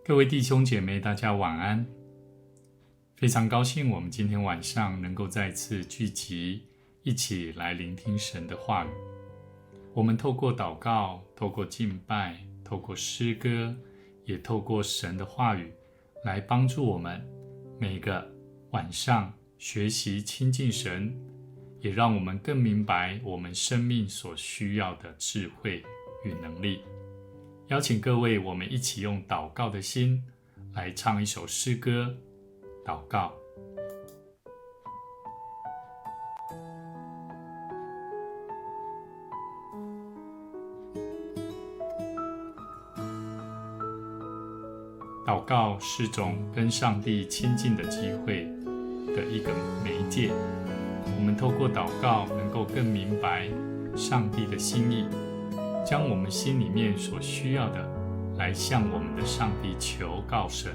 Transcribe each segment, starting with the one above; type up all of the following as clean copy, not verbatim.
各位弟兄姐妹，大家晚安。非常高兴我们今天晚上能够再次聚集，一起来聆听神的话语。我们透过祷告，透过敬拜，透过诗歌，也透过神的话语来帮助我们每个晚上学习亲近神，也让我们更明白我们生命所需要的智慧与能力。邀请各位，我们一起用祷告的心来唱一首诗歌，祷告。祷告是种跟上帝亲近的机会的一个媒介，我们透过祷告能够更明白上帝的心意，将我们心里面所需要的来向我们的上帝求告神，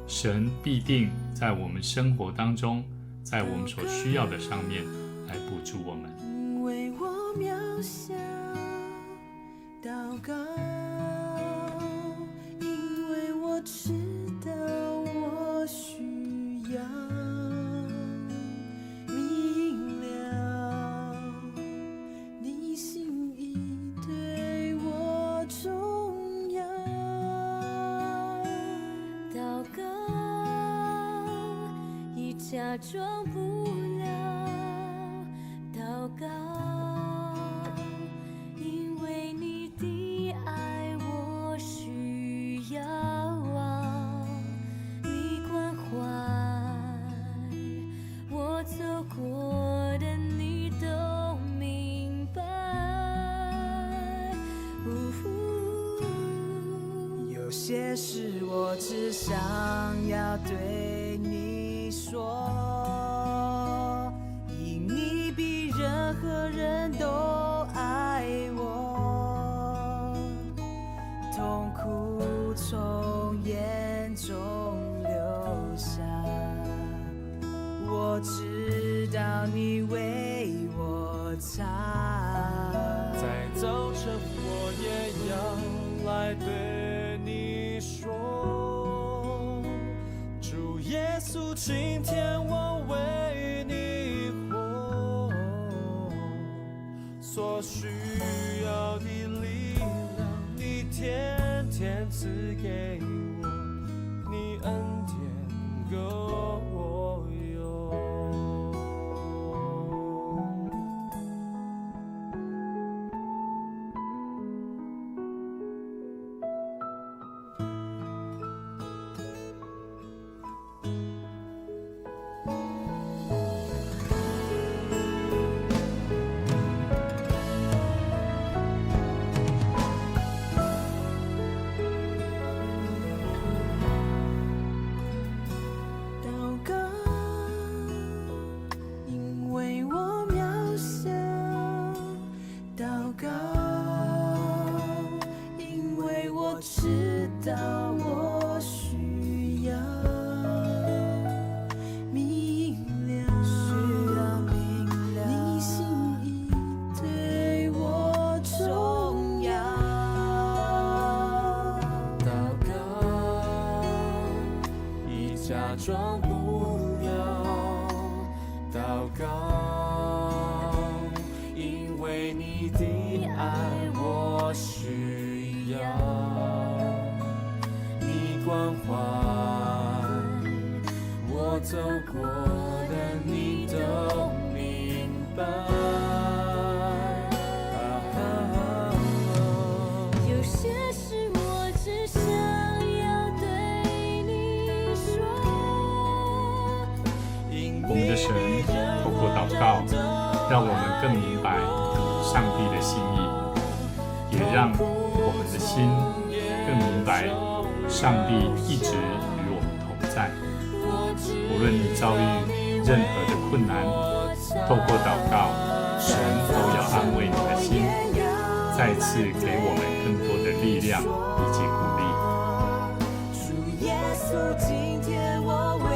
神必定在我们生活当中，在我们所需要的上面来补助我们。因为我渺小，祷告，因为我知道我需要明了你心意对我重要，祷告已假装不了，祷告因为你的爱我需要，你关怀我走过的你都明白，有些事我只想要对你说，因你比任何人都爱我，痛苦从眼中流下，我知道你为我擦。在早晨我也要来对你说，主耶稣，今天我为你活，所需要的力量你天天赐给我，你恩典够我用。假装不了，祷告，因为你的爱我需要，你关怀我走过的你都明白。有些事我只想我们的神透过祷告，让我们更明白上帝的心意，也让我们的心更明白上帝一直与我们同在。无论你遭遇任何的困难，透过祷告，神都要安慰你的心，再次给我们更多的力量以及鼓励。主耶稣，今天我为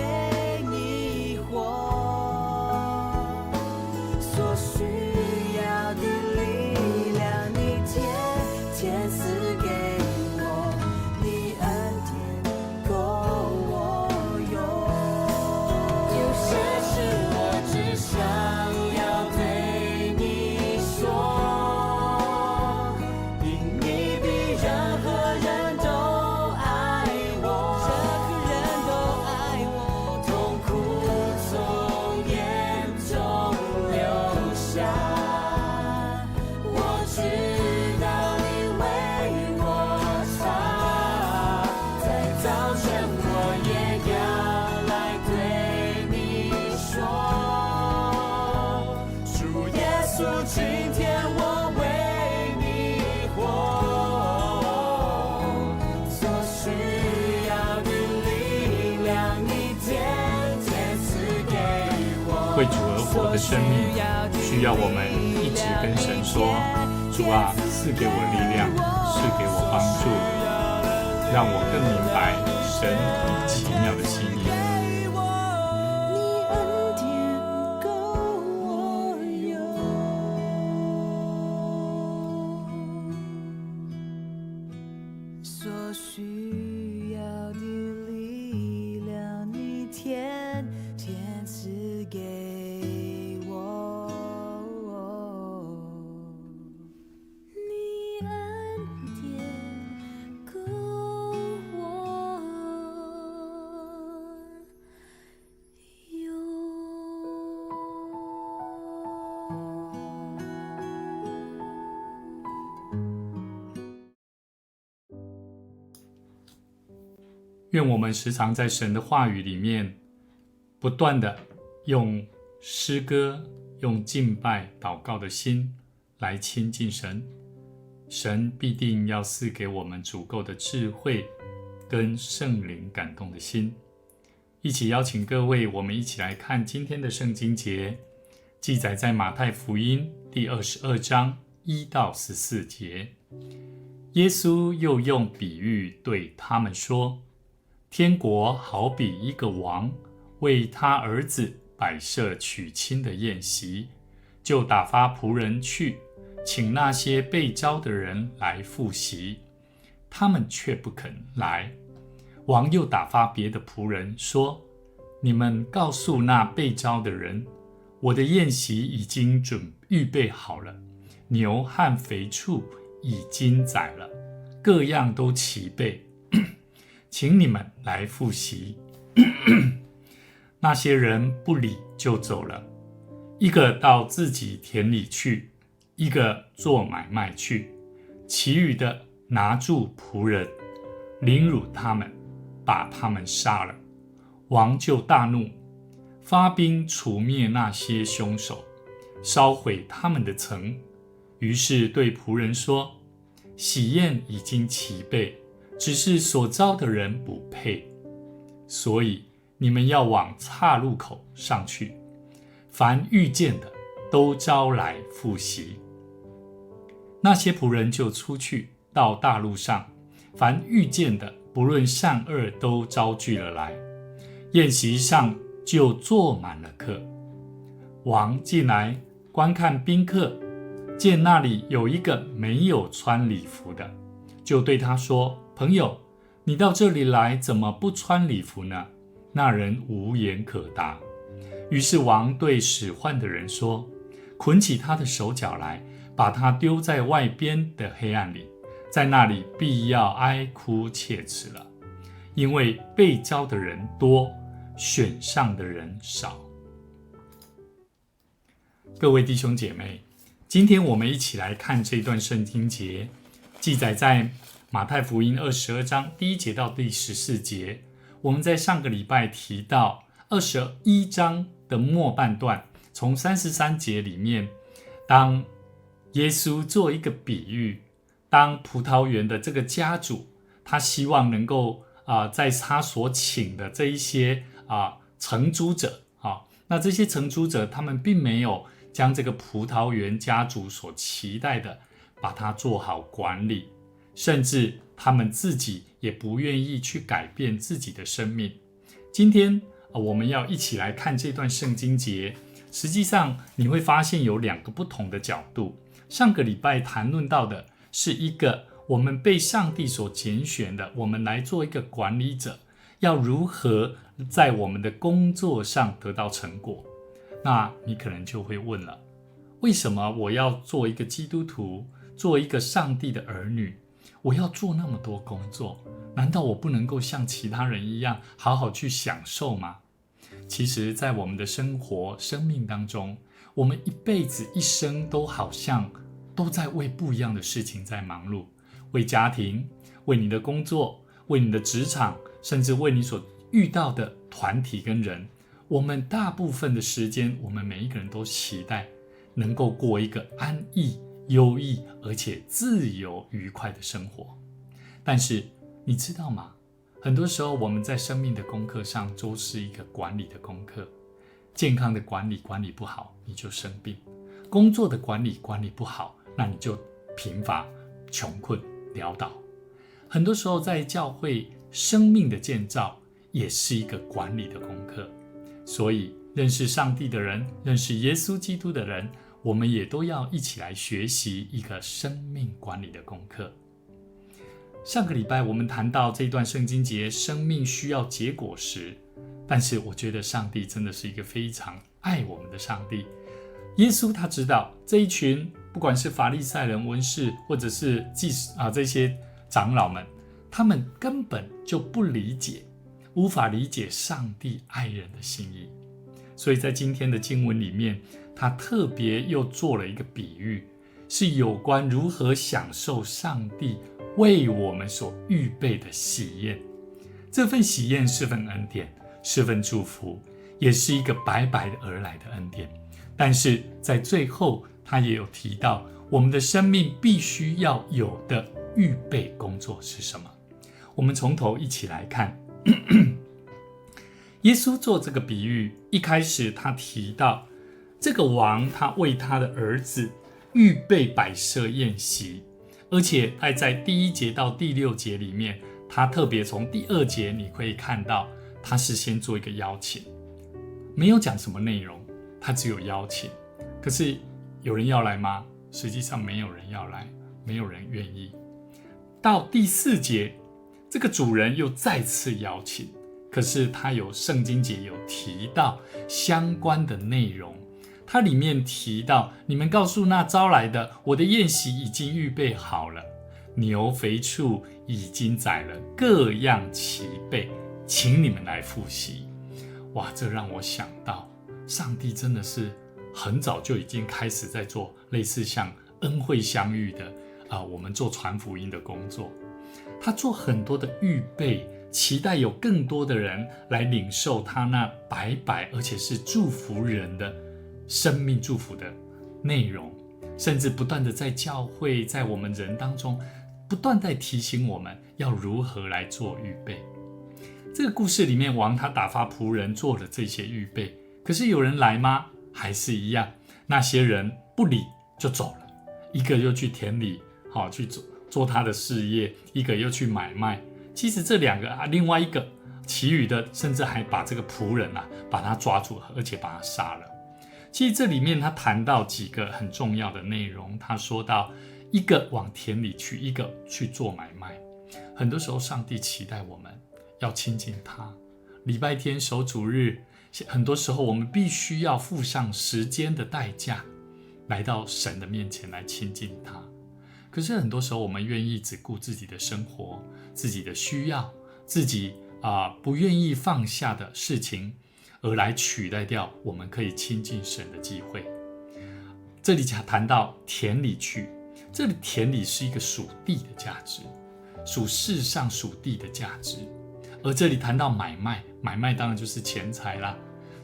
你活，所需要的力量你天天赐给我，你恩典为主而活的生命，需要我们一直跟神说：主啊，赐给我力量，赐给我帮助，让我更明白神你奇妙的心意。所需要的力量，你天天赐给我。你恩典够我用。愿我们时常在神的话语里面，不断的用诗歌、用敬拜、祷告的心来亲近神。神必定要赐给我们足够的智慧跟圣灵感动的心。一起邀请各位，我们一起来看今天的圣经节，记载在马太福音第22章1到14节。耶稣又用比喻对他们说：天国好比一个王为他儿子摆设娶亲的宴席，就打发仆人去，请那些被招的人来赴席，他们却不肯来。王又打发别的仆人说：你们告诉那被招的人，我的宴席已经预备好了，牛和肥畜已经宰了，各样都齐备，请你们来赴席。那些人不理就走了，一个到自己田里去，一个做买卖去，其余的拿住仆人，凌辱他们，把他们杀了。王就大怒，发兵除灭那些凶手，烧毁他们的城。于是对仆人说：喜宴已经齐备，只是所招的人不配，所以你们要往岔路口上去，凡遇见的都招来赴席。那些仆人就出去到大路上，凡遇见的不论善恶都招聚了来，宴席上就坐满了客。王进来观看宾客，见那里有一个没有穿礼服的，就对他说：朋友，你到这里来怎么不穿礼服呢？那人无言可答。于是王对使唤的人说：捆起他的手脚来，把他丢在外边的黑暗里，在那里必要哀哭切齿了，因为被招的人多，选上的人少。各位弟兄姐妹，今天我们一起来看这段圣经节，记载在马太福音22章1节到第14节。我们在上个礼拜提到21章的末半段，从33节里面，当耶稣做一个比喻，当葡萄园的这个家主，他希望能够在他所请的这一些承租者，那这些承租者他们并没有将这个葡萄园家主所期待的把它做好管理，甚至他们自己也不愿意去改变自己的生命。今天我们要一起来看这段圣经节，实际上你会发现有两个不同的角度。上个礼拜谈论到的是一个我们被上帝所拣选的，我们来做一个管理者，要如何在我们的工作上得到成果。那你可能就会问了，为什么我要做一个基督徒，做一个上帝的儿女，我要做那么多工作，难道我不能够像其他人一样好好去享受吗？其实在我们的生命当中，我们一辈子一生都好像都在为不一样的事情在忙碌，为家庭，为你的工作，为你的职场，甚至为你所遇到的团体跟人。我们大部分的时间，我们每一个人都期待能够过一个安逸、优异而且自由愉快的生活。但是你知道吗？很多时候我们在生命的功课上都是一个管理的功课，健康的管理不好，你就生病；工作的管理不好，那你就贫乏、穷困、潦倒。很多时候在教会，生命的建造也是一个管理的功课。所以认识上帝的人，认识耶稣基督的人，我们也都要一起来学习一个生命管理的功课。上个礼拜我们谈到这段圣经节，生命需要结果实，但是我觉得上帝真的是一个非常爱我们的上帝。耶稣他知道这一群不管是法利赛人、文士，或者是这些长老们，他们根本就不理解，无法理解上帝爱人的心意。所以在今天的经文里面，他特别又做了一个比喻，是有关如何享受上帝为我们所预备的喜宴。这份喜宴是份恩典，是份祝福，也是一个白白的而来的恩典。但是在最后，他也有提到我们的生命必须要有的预备工作是什么。我们从头一起来看。耶稣做这个比喻，一开始他提到这个王，他为他的儿子预备摆设宴席，而且在第1节到第6节里面，他特别从第2节你可以看到，他是先做一个邀请，没有讲什么内容，他只有邀请。可是有人要来吗？实际上没有人要来，没有人愿意。到第4节，这个主人又再次邀请，可是他有圣经节有提到相关的内容，它里面提到，你们告诉那招来的，我的宴席已经预备好了，牛肥畜已经宰了，各样齐备，请你们来赴席。哇，这让我想到上帝真的是很早就已经开始在做类似像恩惠相遇的我们做传福音的工作。他做很多的预备，期待有更多的人来领受他那白白而且是祝福人的生命祝福的内容，甚至不断的在教会，在我们人当中不断在提醒我们要如何来做预备。这个故事里面，王他打发仆人做了这些预备，可是有人来吗？还是一样，那些人不理就走了，一个又去田里去做他的事业，一个又去买卖。其实这两个另外一个其余的甚至还把这个仆人把他抓住，而且把他杀了。其实这里面他谈到几个很重要的内容，他说到一个往田里去，一个去做买卖。很多时候上帝期待我们要亲近他，礼拜天守主日，很多时候我们必须要付上时间的代价，来到神的面前来亲近他。可是很多时候我们愿意只顾自己的生活，自己的需要，自己不愿意放下的事情，而来取代掉我们可以亲近神的机会。这里谈到田里去，这里田里是一个属地的价值，属世上属地的价值。而这里谈到买卖，买卖当然就是钱财啦。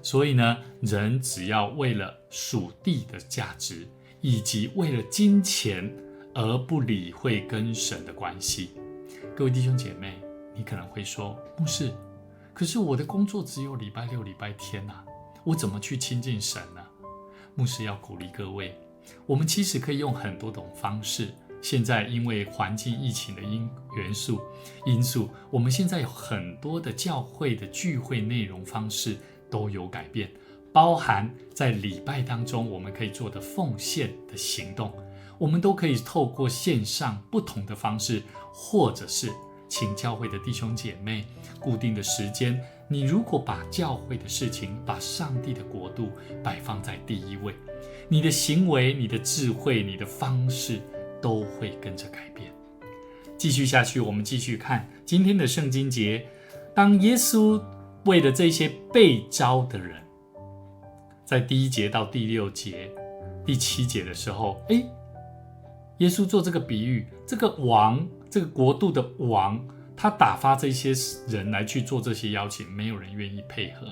所以呢，人只要为了属地的价值，以及为了金钱而不理会跟神的关系。各位弟兄姐妹，你可能会说，牧师，可是我的工作只有礼拜六、礼拜天我怎么去亲近神呢？牧师要鼓励各位，我们其实可以用很多种方式。现在因为环境疫情的因素，我们现在有很多的教会的聚会内容方式都有改变，包含在礼拜当中我们可以做的奉献的行动，我们都可以透过线上不同的方式，或者是请教会的弟兄姐妹固定的时间，你如果把教会的事情，把上帝的国度摆放在第一位，你的行为、你的智慧、你的方式都会跟着改变。继续下去，我们继续看今天的圣经节。当耶稣为了这些被招的人，在第1节到第6节、第7节的时候，耶稣做这个比喻，这个王，这个国度的王，他打发这些人来去做这些邀请，没有人愿意配合。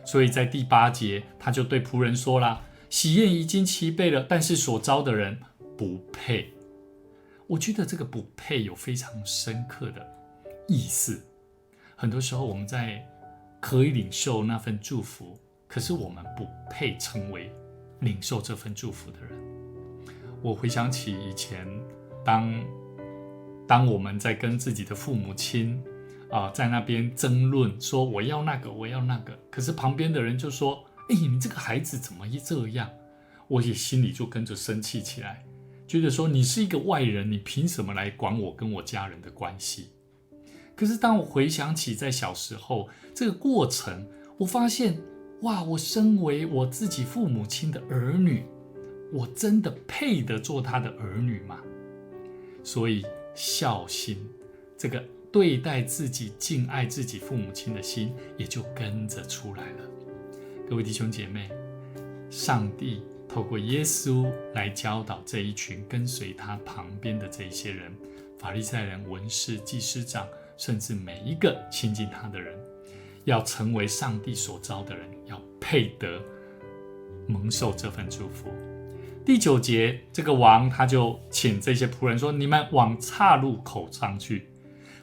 所以在第8节，他就对仆人说啦，喜宴已经齐备了，但是所招的人不配。我觉得这个不配有非常深刻的意思。很多时候我们在可以领受那份祝福，可是我们不配称为领受这份祝福的人。我回想起以前，当我们在跟自己的父母亲在那边争论说我要那个我要那个，可是旁边的人就说你这个孩子怎么这样，我也心里就跟着生气起来，觉得说你是一个外人，你凭什么来管我跟我家人的关系？可是当我回想起在小时候这个过程，我发现哇，我身为我自己父母亲的儿女，我真的配得做他的儿女吗？所以孝心，这个对待自己敬爱自己父母亲的心也就跟着出来了。各位弟兄姐妹，上帝透过耶稣来教导这一群跟随他旁边的这一些人，法利赛人、文士、祭司长，甚至每一个亲近他的人，要成为上帝所召的人，要配得蒙受这份祝福。第9节，这个王他就请这些仆人说，你们往岔路口上去，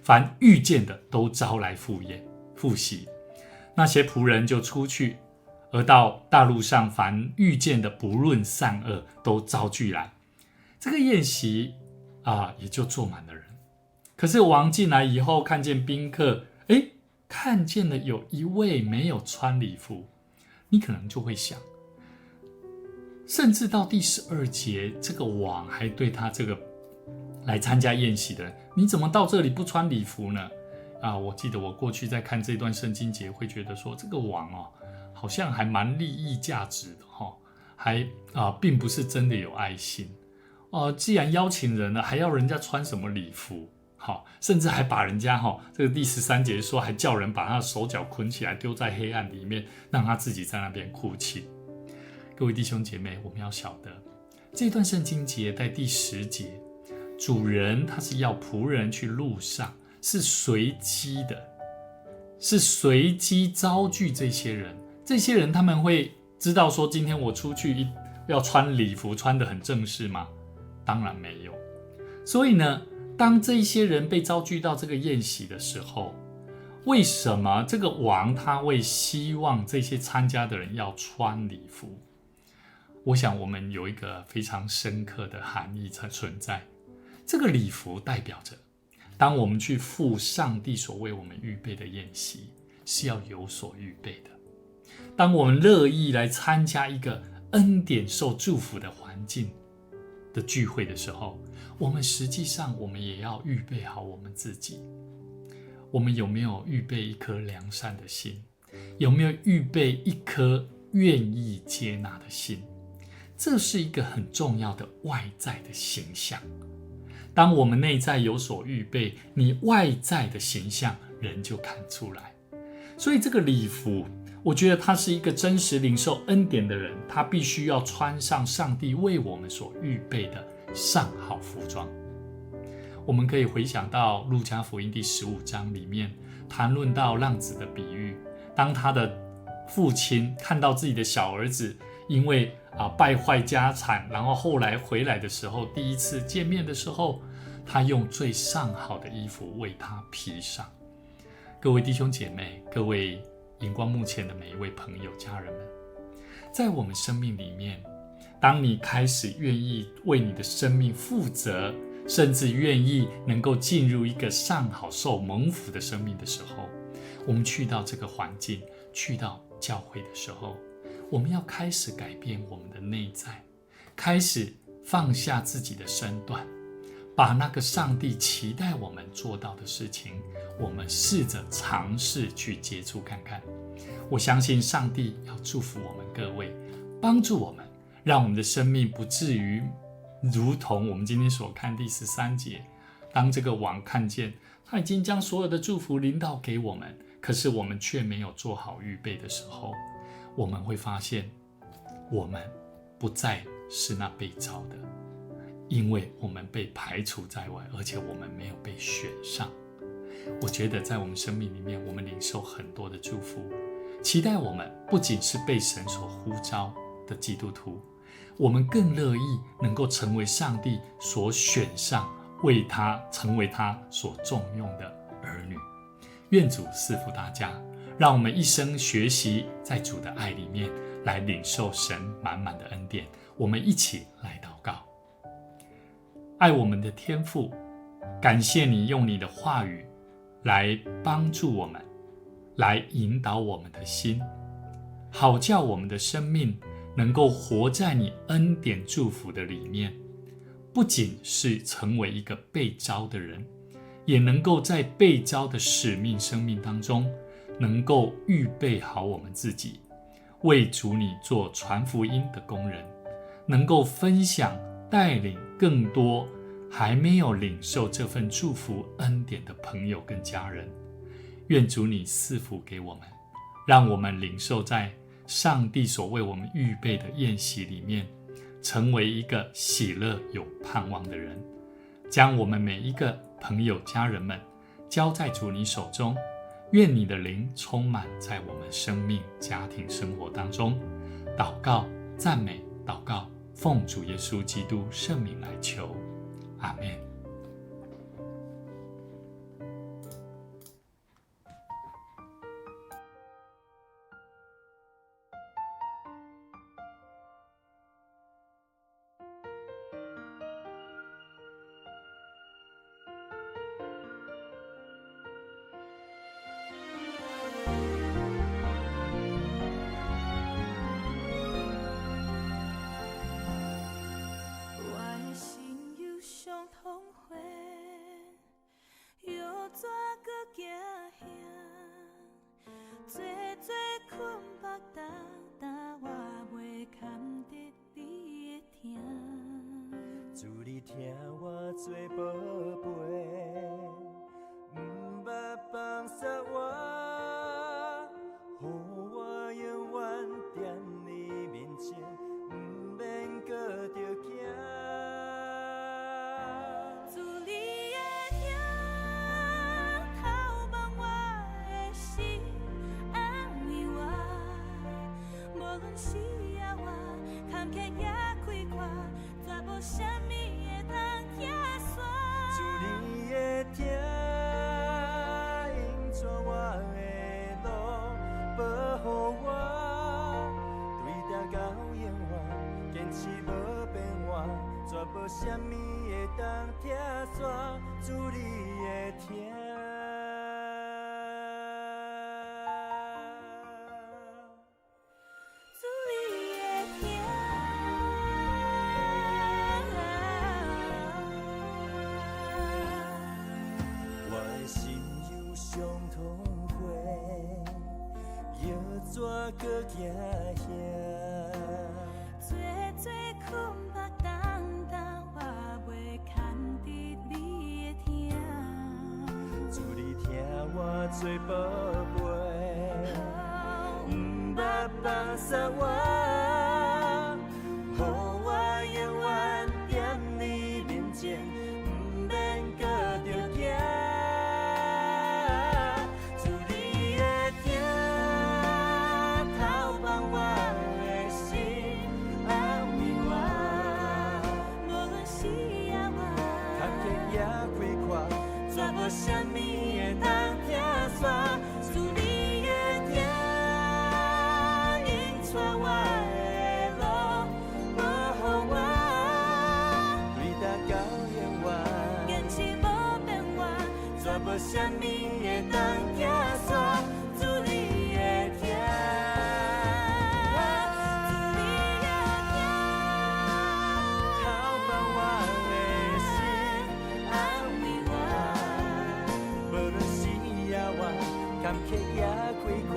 凡遇见的都招来赴席。那些仆人就出去，而到大路上凡遇见的不论善恶都招聚来。这个宴席也就坐满了人。可是王进来以后，看见宾客，看见了有一位没有穿礼服，你可能就会想，甚至到第12节，这个王还对他这个来参加宴席的人，你怎么到这里不穿礼服呢？我记得我过去在看这段圣经节，会觉得说这个王好像还蛮利益价值的还并不是真的有爱心既然邀请人了，还要人家穿什么礼服？甚至还把人家这个第13节说，还叫人把他的手脚捆起来丢在黑暗里面，让他自己在那边哭泣。各位弟兄姐妹，我们要晓得这段圣经节在第10节，主人他是要仆人去路上，是随机的，是随机招聚这些人。这些人他们会知道说，今天我出去要穿礼服，穿得很正式吗？当然没有。所以呢，当这些人被招聚到这个宴席的时候，为什么这个王他会希望这些参加的人要穿礼服？我想我们有一个非常深刻的含义存在。这个礼服代表着，当我们去赴上帝所为我们预备的宴席，是要有所预备的。当我们乐意来参加一个恩典受祝福的环境的聚会的时候，我们实际上我们也要预备好我们自己。我们有没有预备一颗良善的心？有没有预备一颗愿意接纳的心？这是一个很重要的外在的形象。当我们内在有所预备，你外在的形象人就看出来。所以这个礼服，我觉得他是一个真实领受恩典的人，他必须要穿上上帝为我们所预备的上好服装。我们可以回想到路加福音第15章里面谈论到浪子的比喻，当他的父亲看到自己的小儿子因为败坏家产，然后后来回来的时候，第一次见面的时候，他用最上好的衣服为他披上。各位弟兄姐妹，各位荧光幕前的每一位朋友家人们，在我们生命里面，当你开始愿意为你的生命负责，甚至愿意能够进入一个上好受蒙福的生命的时候，我们去到这个环境，去到教会的时候，我们要开始改变我们的内在，开始放下自己的身段，把那个上帝期待我们做到的事情，我们试着尝试去接触看看。我相信上帝要祝福我们各位，帮助我们，让我们的生命不至于如同我们今天所看第13节，当这个王看见他已经将所有的祝福临到给我们，可是我们却没有做好预备的时候，我们会发现我们不再是那被召的，因为我们被排除在外，而且我们没有被选上。我觉得在我们生命里面，我们领受很多的祝福，期待我们不仅是被神所呼召的基督徒，我们更乐意能够成为上帝所选上，为他成为他所重用的儿女。愿主赐福大家，让我们一生学习在主的爱里面来领受神满满的恩典。我们一起来祷告。爱我们的天父，感谢你用你的话语来帮助我们，来引导我们的心，好叫我们的生命能够活在你恩典祝福的里面，不仅是成为一个被召的人，也能够在被召的使命生命当中，能够预备好我们自己，为主你做传福音的工人，能够分享带领更多还没有领受这份祝福恩典的朋友跟家人。愿主你赐福给我们，让我们领受在上帝所为我们预备的宴席里面，成为一个喜乐有盼望的人，将我们每一个朋友家人们交在主你手中。愿你的灵充满在我们生命家庭生活当中。祷告赞美祷告，奉主耶稣基督圣名来求，阿们。主你听我做宝贝，不捌放下我，予我永远踮你面前，不免搁着惊。主你的疼，透望我的心，安慰我，无论需要我，坎坷也开阔，绝无啥物会当拆散。主你的疼，引带我的路，保护我，对答到永远，坚持无变化，绝无啥物会当拆散。主你的疼。怎搁行遐？做困目重重，我袂牵得你的疼。主你听我做宝贝，不捌放下我，予我永远踮你面前，不免搁着惊。啥物会当拆散？主你的疼，引带我的路，保护我，对答到永远，坚持无变化，绝无啥物会当拆散。主你的疼。坎坷也开阔，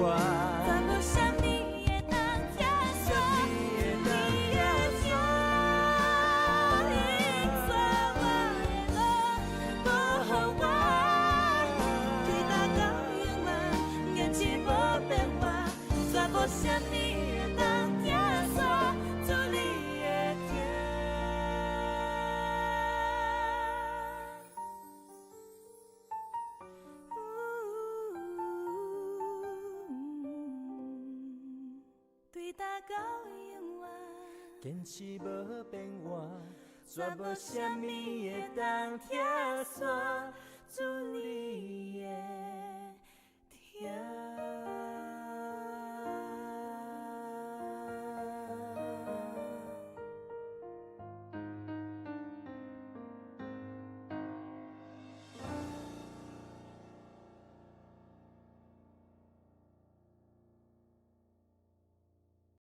绝无啥物会当拆散。你的疼，引带我的路，保护我，对答到永远，坚持无变化，绝无啥物会当拆散。主你的疼。对答到永远，坚持无变化，绝无啥物会当拆散。主你